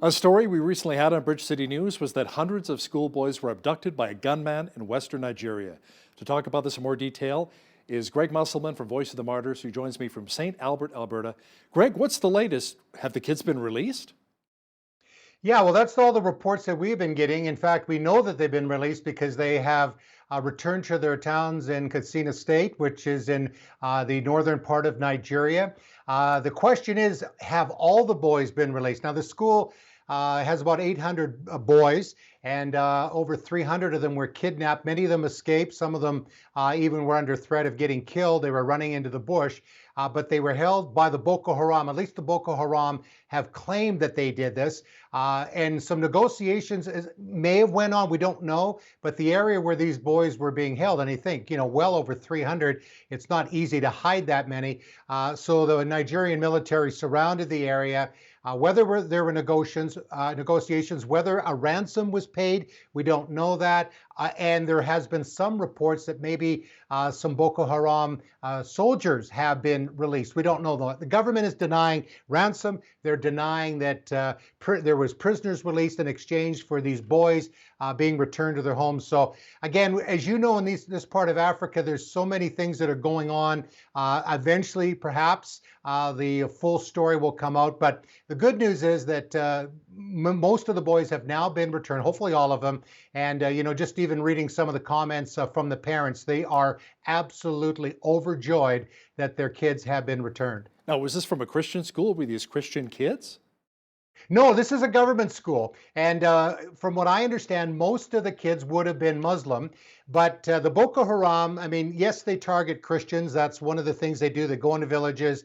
A story we recently had on Bridge City News was that hundreds of schoolboys were abducted by a gunman in western Nigeria. To talk about this in more detail is Greg Musselman from Voice of the Martyrs, who joins me from St. Albert, Alberta. Greg, what's the latest? Have the kids been released? Yeah, well, that's all the reports that we've been getting. In fact, we know that they've been released because they have returned to their towns in Katsina State, which is in the northern part of Nigeria. The question is, have all the boys been released? Now, the school has about 800 boys, and over 300 of them were kidnapped. Many of them escaped. Some of them even were under threat of getting killed. They were running into the bush. But they were held by the Boko Haram. At least the Boko Haram have claimed that they did this. And some negotiations may have went on, we don't know, but the area where these boys were being held, and I think, well over 300, it's not easy to hide that many. So the Nigerian military surrounded the area. Whether there were negotiations, whether a ransom was paid, we don't know that. And there has been some reports that maybe some Boko Haram soldiers have been released. We don't know though. The government is denying ransom. They're denying that there was prisoners released in exchange for these boys being returned to their homes. So again, as you know, in this part of Africa, there's so many things that are going on. Eventually, perhaps the full story will come out. But the good news is that most of the boys have now been returned, hopefully all of them. And, just even reading some of the comments from the parents, they are absolutely overjoyed that their kids have been returned. Now, was this from a Christian school? Were these Christian kids? No, this is a government school. And from what I understand, most of the kids would have been Muslim. But the Boko Haram, I mean, yes, they target Christians. That's one of the things they do. They go into villages,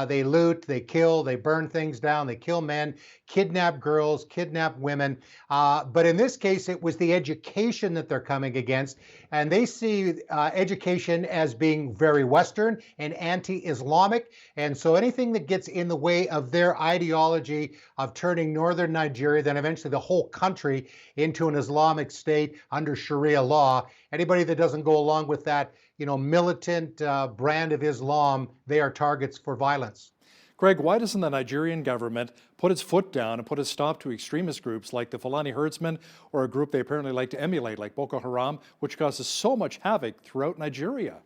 they loot, they kill, they burn things down, they kill men, kidnap girls, kidnap women. But in this case, it was the education that they're coming against. And they see education as being very Western and anti-Islamic. And so anything that gets in the way of their ideology of turning northern Nigeria, then eventually the whole country, into an Islamic state under Sharia law, anybody that doesn't go along with that, militant brand of Islam, they are targets for violence. Greg, why doesn't the Nigerian government put its foot down and put a stop to extremist groups like the Fulani herdsmen, or a group they apparently like to emulate like Boko Haram, which causes so much havoc throughout Nigeria?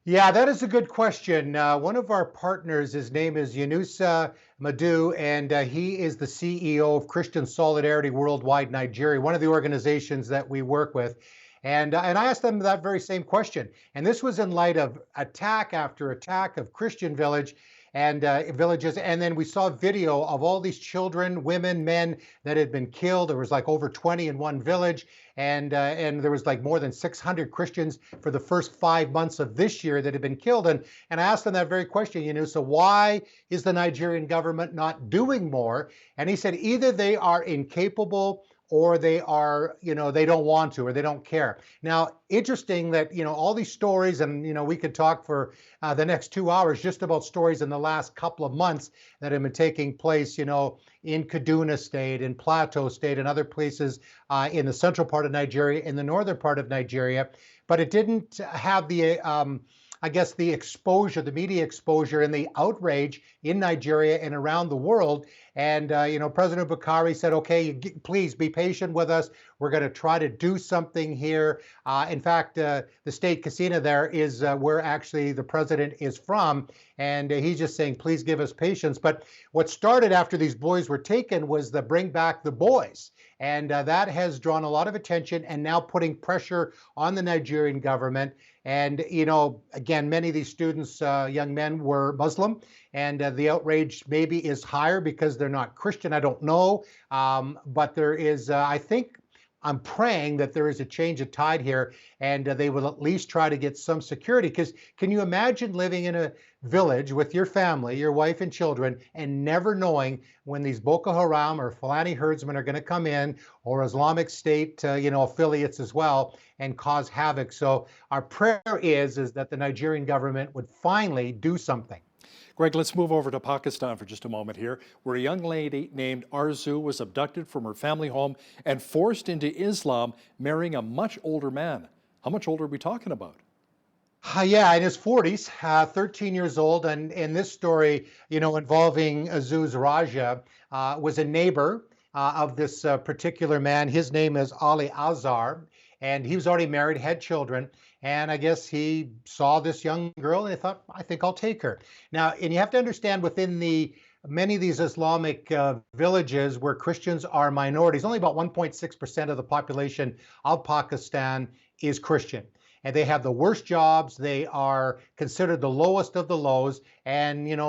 Yeah, that is a good question. One of our partners, his name is Yunusa Madu, and he is the CEO of Christian Solidarity Worldwide Nigeria, one of the organizations that we work with. And I asked them that very same question. And this was in light of attack after attack of Christian villages. And then we saw video of all these children, women, men that had been killed. There was like over 20 in one village. And there was like more than 600 Christians for the first 5 months of this year that had been killed. And I asked them that very question, so why is the Nigerian government not doing more? And he said either they are incapable, or they are, they don't want to, or they don't care. Now, interesting that, all these stories, and, we could talk for the next 2 hours just about stories in the last couple of months that have been taking place, in Kaduna State, in Plateau State, and other places in the central part of Nigeria, in the northern part of Nigeria. But it didn't have the the exposure, the media exposure, and the outrage in Nigeria and around the world. And, President Buhari said, okay, please be patient with us. We're going to try to do something here. In fact, the state Katsina there is where actually the president is from. And he's just saying, please give us patience. But what started after these boys were taken was the Bring Back the Boys. And that has drawn a lot of attention and now putting pressure on the Nigerian government. And, again, many of these students, young men, were Muslim. And the outrage maybe is higher because they're not Christian. I don't know. But there is, I'm praying that there is a change of tide here, and they will at least try to get some security. Because can you imagine living in a village with your family, your wife and children, and never knowing when these Boko Haram or Fulani herdsmen are going to come in, or Islamic State, affiliates as well, and cause havoc? So our prayer is that the Nigerian government would finally do something. Greg, let's move over to Pakistan for just a moment here, where a young lady named Arzu was abducted from her family home and forced into Islam, marrying a much older man. How much older are we talking about? Yeah, in his 40s, 13 years old. And this story, involving Azuz Raja, was a neighbor of this particular man. His name is Ali Azhar, and he was already married, had children. And I guess he saw this young girl and he thought, I think I'll take her. Now, and you have to understand within the many of these Islamic villages where Christians are minorities, only about 1.6% of the population of Pakistan is Christian, and they have the worst jobs. They are considered the lowest of the lows. And, an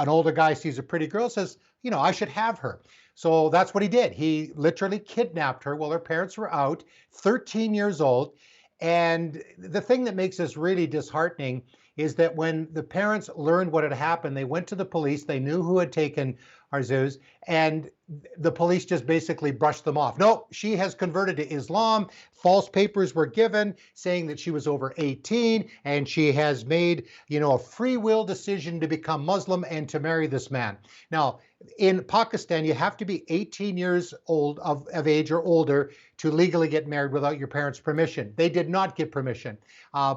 older guy sees a pretty girl, says, I should have her. So that's what he did. He literally kidnapped her while her parents were out, 13 years old. And the thing that makes this really disheartening is that when the parents learned what had happened, they went to the police. They knew who had taken Arzuz, and the police just basically brushed them off. No, she has converted to Islam. False papers were given saying that she was over 18 and she has made, a free will decision to become Muslim and to marry this man. Now, in Pakistan, you have to be 18 years old of age or older to legally get married without your parents' permission. They did not give permission.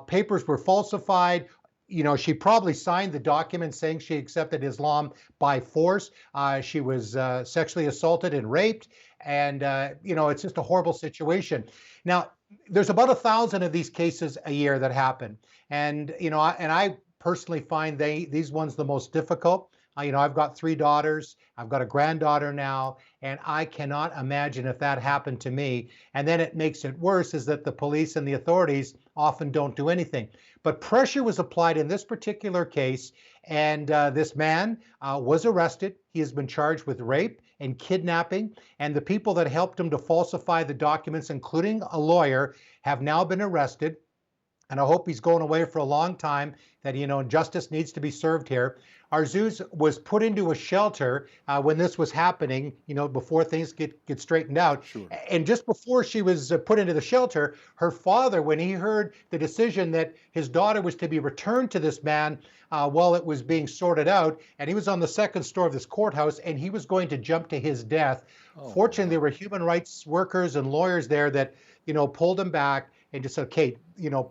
Papers were falsified. She probably signed the document saying she accepted Islam by force. She was sexually assaulted and raped. And, it's just a horrible situation. Now, there's about 1,000 of these cases a year that happen. And, I personally find these ones the most difficult. I've got 3 daughters. I've got a granddaughter now, and I cannot imagine if that happened to me. And then it makes it worse is that the police and the authorities often don't do anything. But pressure was applied in this particular case, and this man was arrested. He has been charged with rape and kidnapping, and the people that helped him to falsify the documents, including a lawyer, have now been arrested. And I hope he's going away for a long time, that, justice needs to be served here. Arzuz was put into a shelter when this was happening, before things get straightened out. Sure. And just before she was put into the shelter, her father, when he heard the decision that his daughter was to be returned to this man while it was being sorted out, and he was on the second floor of this courthouse, and he was going to jump to his death. Oh, Fortunately, wow. there were human rights workers and lawyers there that, pulled him back and just said, Kate,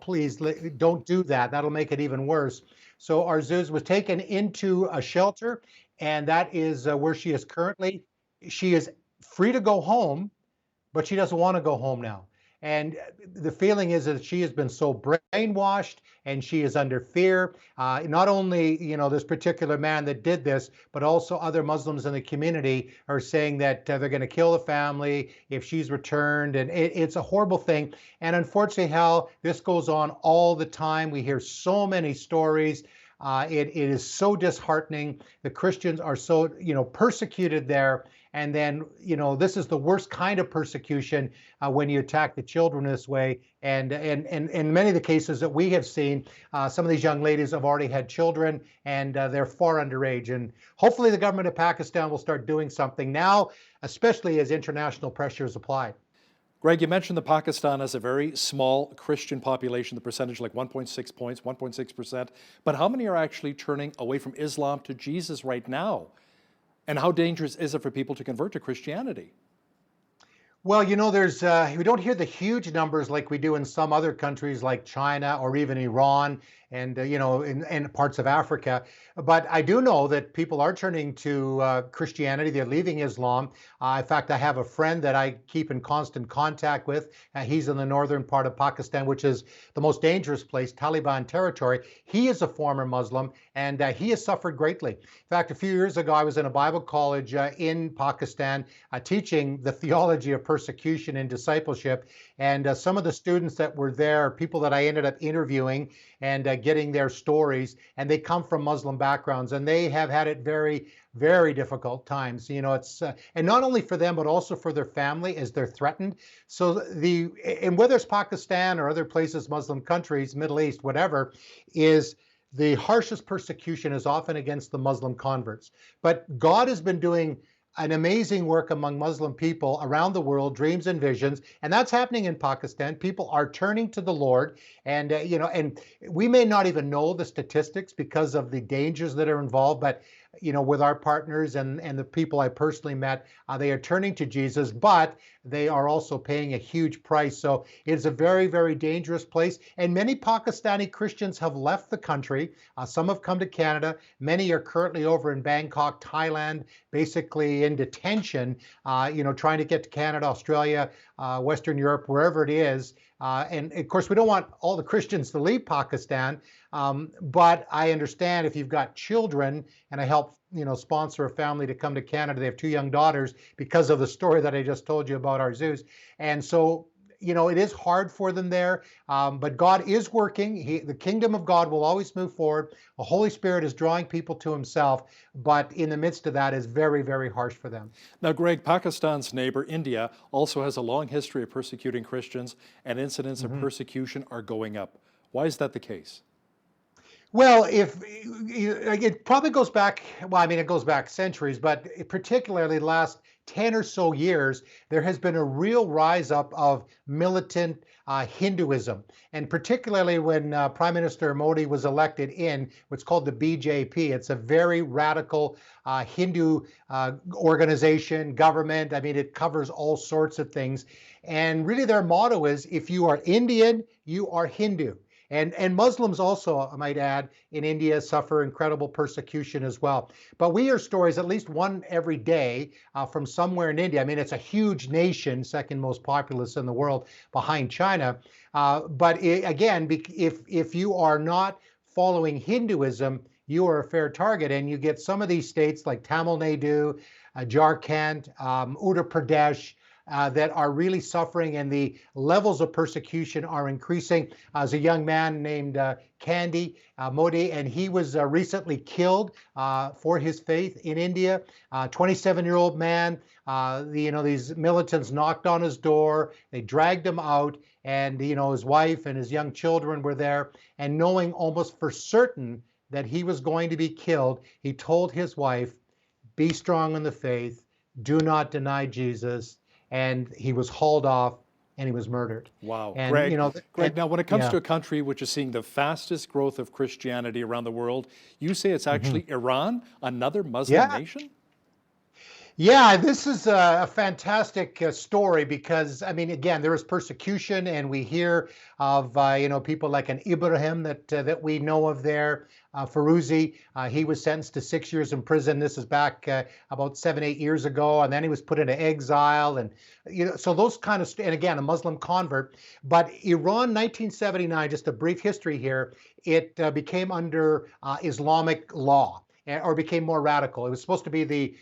please don't do that. That'll make it even worse. So Arzuz was taken into a shelter, and that is where she is currently. She is free to go home, but she doesn't want to go home now. And the feeling is that she has been so brainwashed and she is under fear. Not only, this particular man that did this, but also other Muslims in the community are saying that they're going to kill the family if she's returned. And it's a horrible thing. And unfortunately, Hal, this goes on all the time. We hear so many stories. It is so disheartening. The Christians are so, persecuted there. And then, this is the worst kind of persecution when you attack the children this way. And in many of the cases that we have seen, some of these young ladies have already had children, and they're far underage. And hopefully the government of Pakistan will start doing something now, especially as international pressure is applied. Greg, you mentioned that Pakistan has a very small Christian population, the percentage like 1.6 points, 1.6%. But how many are actually turning away from Islam to Jesus right now? And how dangerous is it for people to convert to Christianity? Well, we don't hear the huge numbers like we do in some other countries like China or even Iran and, in parts of Africa. But I do know that people are turning to Christianity. They're leaving Islam. In fact, I have a friend that I keep in constant contact with. He's in the northern part of Pakistan, which is the most dangerous place, Taliban territory. He is a former Muslim, and he has suffered greatly. In fact, a few years ago, I was in a Bible college in Pakistan teaching the theology of persecution and discipleship. And some of the students that were there, people that I ended up interviewing and getting their stories, and they come from Muslim backgrounds, and they have had it very, very difficult times. It's and not only for them, but also for their family as they're threatened. So and whether it's Pakistan or other places, Muslim countries, Middle East, whatever, is the harshest persecution is often against the Muslim converts. But God has been doing an amazing work among Muslim people around the world, dreams and visions, and that's happening in Pakistan. People are turning to the Lord, and and we may not even know the statistics because of the dangers that are involved, but with our partners and the people I personally met, they are turning to Jesus, but they are also paying a huge price. So it's a very, very dangerous place. And many Pakistani Christians have left the country. Some have come to Canada. Many are currently over in Bangkok, Thailand, basically in detention, trying to get to Canada, Australia, Western Europe, wherever it is. And of course, we don't want all the Christians to leave Pakistan, but I understand if you've got children, and I help sponsor a family to come to Canada. They have two young daughters because of the story that I just told you about our zoos, and so it is hard for them there, but God is working. The kingdom of God will always move forward. The Holy Spirit is drawing people to himself, but in the midst of that is very, very harsh for them. Now, Greg, Pakistan's neighbor, India, also has a long history of persecuting Christians, and incidents of persecution are going up. Why is that the case? Well, if it probably goes back, well, I mean, it goes back centuries, but particularly the last 10 or so years, there has been a real rise up of militant Hinduism. And particularly when Prime Minister Modi was elected in what's called the BJP. It's a very radical Hindu organization, government. I mean, it covers all sorts of things. And really their motto is, if you are Indian, you are Hindu. And Muslims also, I might add, in India suffer incredible persecution as well. But we hear stories, at least one every day, from somewhere in India. I mean, it's a huge nation, second most populous in the world behind China. Again, if you are not following Hinduism, you are a fair target. And you get some of these states like Tamil Nadu, Jharkhand, Uttar Pradesh, that are really suffering, and the levels of persecution are increasing. There's a young man named Kandi Modi, and he was recently killed for his faith in India. 27-year-old man. These militants knocked on his door. They dragged him out, and his wife and his young children were there. And knowing almost for certain that he was going to be killed, he told his wife, "Be strong in the faith. Do not deny Jesus." And he was hauled off and he was murdered. Wow. And, Greg, now when it comes to a country which is seeing the fastest growth of Christianity around the world, you say it's actually Iran, another Muslim nation? Yeah, this is a fantastic story because, I mean, again, there is persecution, and we hear of, people like an Ibrahim that we know of there. Farouzi, he was sentenced to 6 years in prison. This is back about 7-8 years ago, and then he was put into exile, and so those kind of, and again, a Muslim convert. But Iran, 1979, just a brief history here, it became under Islamic law, or became more radical. It was supposed to be the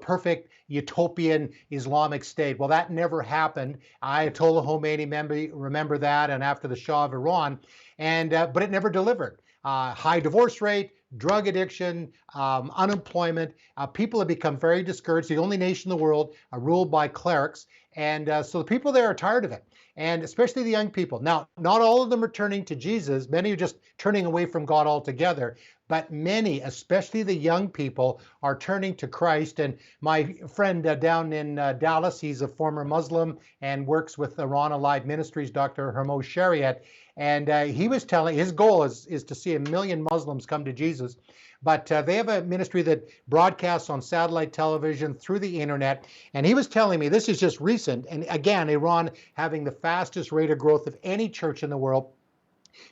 perfect utopian Islamic state. Well, that never happened. Ayatollah Khomeini, remember that, and after the Shah of Iran, but it never delivered. High divorce rate, drug addiction, unemployment. People have become very discouraged. The only nation in the world ruled by clerics. And so the people there are tired of it, and especially the young people. Now, not all of them are turning to Jesus. Many are just turning away from God altogether. But many, especially the young people, are turning to Christ. And my friend down in Dallas, he's a former Muslim and works with Iran Alive Ministries, Dr. Hermos Shariat. And he was telling, his goal is to see 1 million Muslims come to Jesus. But they have a ministry that broadcasts on satellite television, through the internet. And he was telling me, this is just recent, and again, Iran having the fastest rate of growth of any church in the world.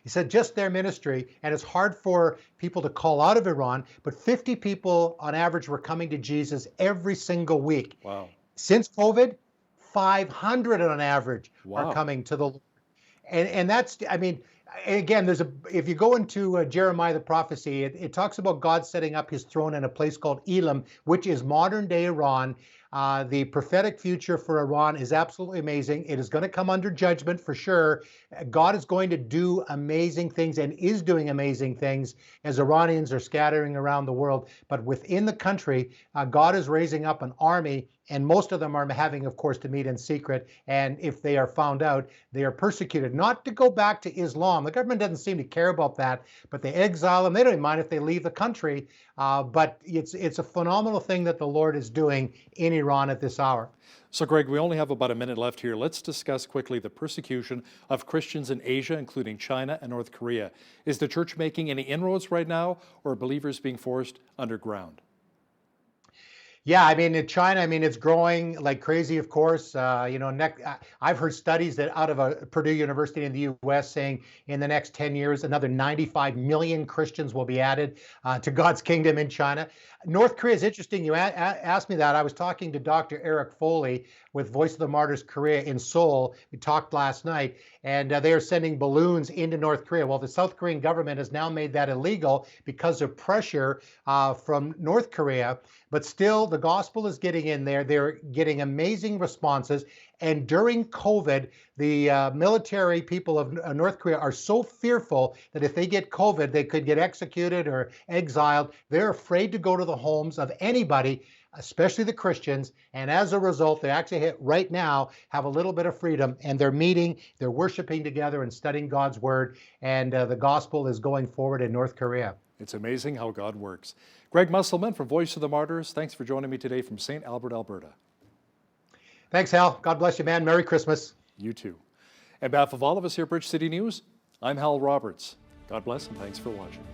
He said just their ministry, and it's hard for people to call out of Iran, but 50 people on average were coming to Jesus every single week. Wow. Since COVID, 500 on average are coming to the Lord. And that's, I mean, again, if you go into Jeremiah the prophecy, it talks about God setting up his throne in a place called Elam, which is modern day Iran. The prophetic future for Iran is absolutely amazing. It is going to come under judgment for sure. God is going to do amazing things and is doing amazing things as Iranians are scattering around the world. But within the country, God is raising up an army, and most of them are having, of course, to meet in secret. And if they are found out, they are persecuted. Not to go back to Islam. The government doesn't seem to care about that, but they exile them. They don't even mind if they leave the country. But it's a phenomenal thing that the Lord is doing in Iran at this hour. So, Greg, we only have about a minute left here. Let's discuss quickly the persecution of Christians in Asia, including China and North Korea. Is the church making any inroads right now, or are believers being forced underground? Yeah, I mean, in China, I mean, it's growing like crazy, of course. I've heard studies that out of Purdue University in the US saying in the next 10 years, another 95 million Christians will be added to God's kingdom in China. North Korea is interesting. You asked me that. I was talking to Dr. Eric Foley with Voice of the Martyrs Korea in Seoul. We talked last night, and they are sending balloons into North Korea. Well, the South Korean government has now made that illegal because of pressure from North Korea. But still, the gospel is getting in there. They're getting amazing responses. And during COVID, the military people of North Korea are so fearful that if they get COVID, they could get executed or exiled. They're afraid to go to the homes of anybody, especially the Christians. And as a result, they actually right now have a little bit of freedom, and they're meeting, they're worshiping together and studying God's word. And the gospel is going forward in North Korea. It's amazing how God works. Greg Musselman from Voice of the Martyrs, thanks for joining me today from St. Albert, Alberta. Thanks, Hal. God bless you, man. Merry Christmas. You too. On behalf of all of us here at Bridge City News, I'm Hal Roberts. God bless and thanks for watching.